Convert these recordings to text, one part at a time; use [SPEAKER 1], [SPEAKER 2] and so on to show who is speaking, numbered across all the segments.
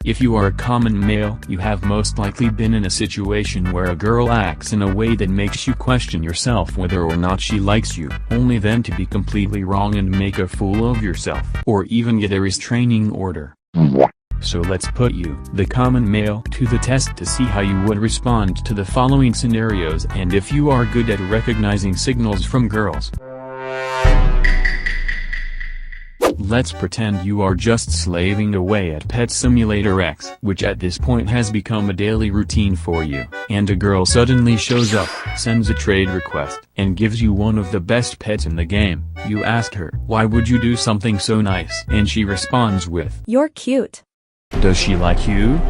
[SPEAKER 1] If you are a common male, you have most likely been in a situation where a girl acts in a way that makes you question yourself whether or not she likes you, only then to be completely wrong and make a fool of yourself, or even get a restraining order. So let's put you, the common male, to the test to see how you would respond to the following scenarios and if you are good at recognizing signals from girls. Let's pretend you are just slaving away at Pet Simulator X, which at this point has become a daily routine for you, and a girl suddenly shows up, sends a trade request, and gives you one of the best pets in the game. You ask her, "Why would you do something so nice?" And she responds with,
[SPEAKER 2] "You're cute."
[SPEAKER 1] Does she like you?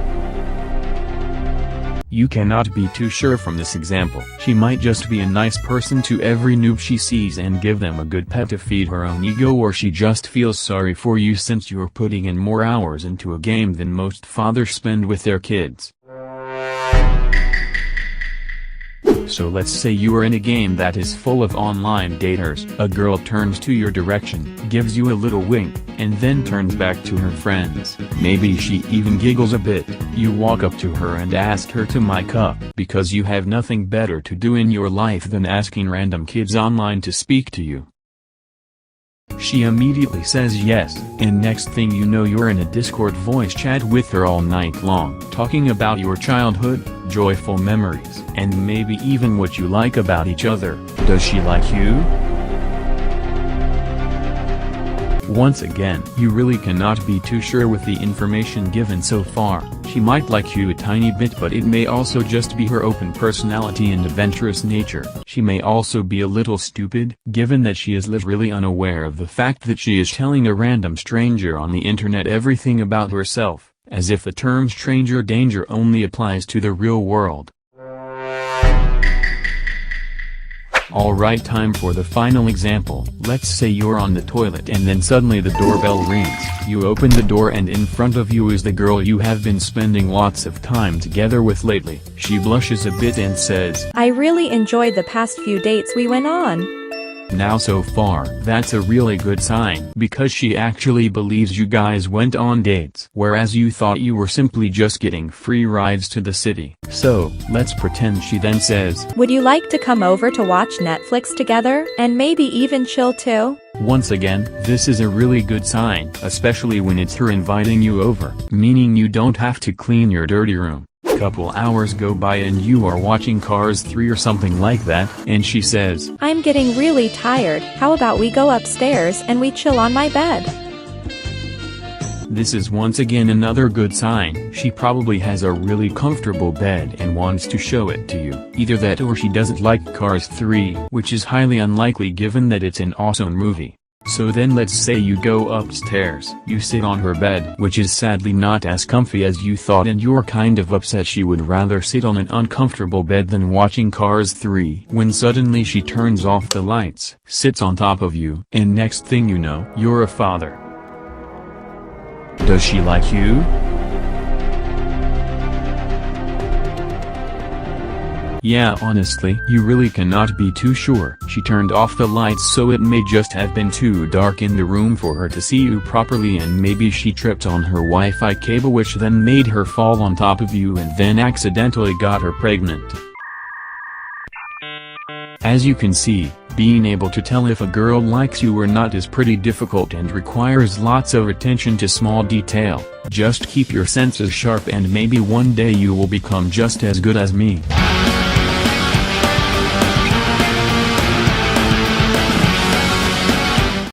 [SPEAKER 1] You cannot be too sure from this example. She might just be a nice person to every noob she sees and give them a good pet to feed her own ego, or she just feels sorry for you since you're putting in more hours into a game than most fathers spend with their kids. So let's say you are in a game that is full of online daters. A girl turns to your direction, gives you a little wink, and then turns back to her friends. Maybe she even giggles a bit. You walk up to her and ask her to mic up, because you have nothing better to do in your life than asking random kids online to speak to you. She immediately says yes, and next thing you know you're in a Discord voice chat with her all night long, talking about your childhood, joyful memories, and maybe even what you like about each other. Does she like you? Once again, you really cannot be too sure with the information given so far. She might like you a tiny bit, but it may also just be her open personality and adventurous nature. She may also be a little stupid, given that she is literally unaware of the fact that she is telling a random stranger on the internet everything about herself, as if the term stranger danger only applies to the real world. Alright, time for the final example. Let's say you're on the toilet and then suddenly the doorbell rings. You open the door and in front of you is the girl you have been spending lots of time together with lately. She blushes a bit and says,
[SPEAKER 2] "I really enjoyed the past few dates we went on."
[SPEAKER 1] Now so far, that's a really good sign, because she actually believes you guys went on dates, whereas you thought you were simply just getting free rides to the city. So, let's pretend she then says,
[SPEAKER 2] "Would you like to come over to watch Netflix together, and maybe even chill too?"
[SPEAKER 1] Once again, this is a really good sign, especially when it's her inviting you over, meaning you don't have to clean your dirty room. Couple hours go by and you are watching Cars 3 or something like that, and she says,
[SPEAKER 2] "I'm getting really tired, how about we go upstairs and we chill on my bed?"
[SPEAKER 1] This is once again another good sign. She probably has a really comfortable bed and wants to show it to you. Either that or she doesn't like Cars 3, which is highly unlikely given that it's an awesome movie. So then let's say you go upstairs, you sit on her bed, which is sadly not as comfy as you thought, and you're kind of upset she would rather sit on an uncomfortable bed than watching Cars 3, when suddenly she turns off the lights, sits on top of you, and next thing you know, you're a father. Does she like you? Yeah, honestly, you really cannot be too sure. She turned off the lights, so it may just have been too dark in the room for her to see you properly, and maybe she tripped on her Wi-Fi cable, which then made her fall on top of you and then accidentally got her pregnant. As you can see, being able to tell if a girl likes you or not is pretty difficult and requires lots of attention to small detail. Just keep your senses sharp and maybe one day you will become just as good as me.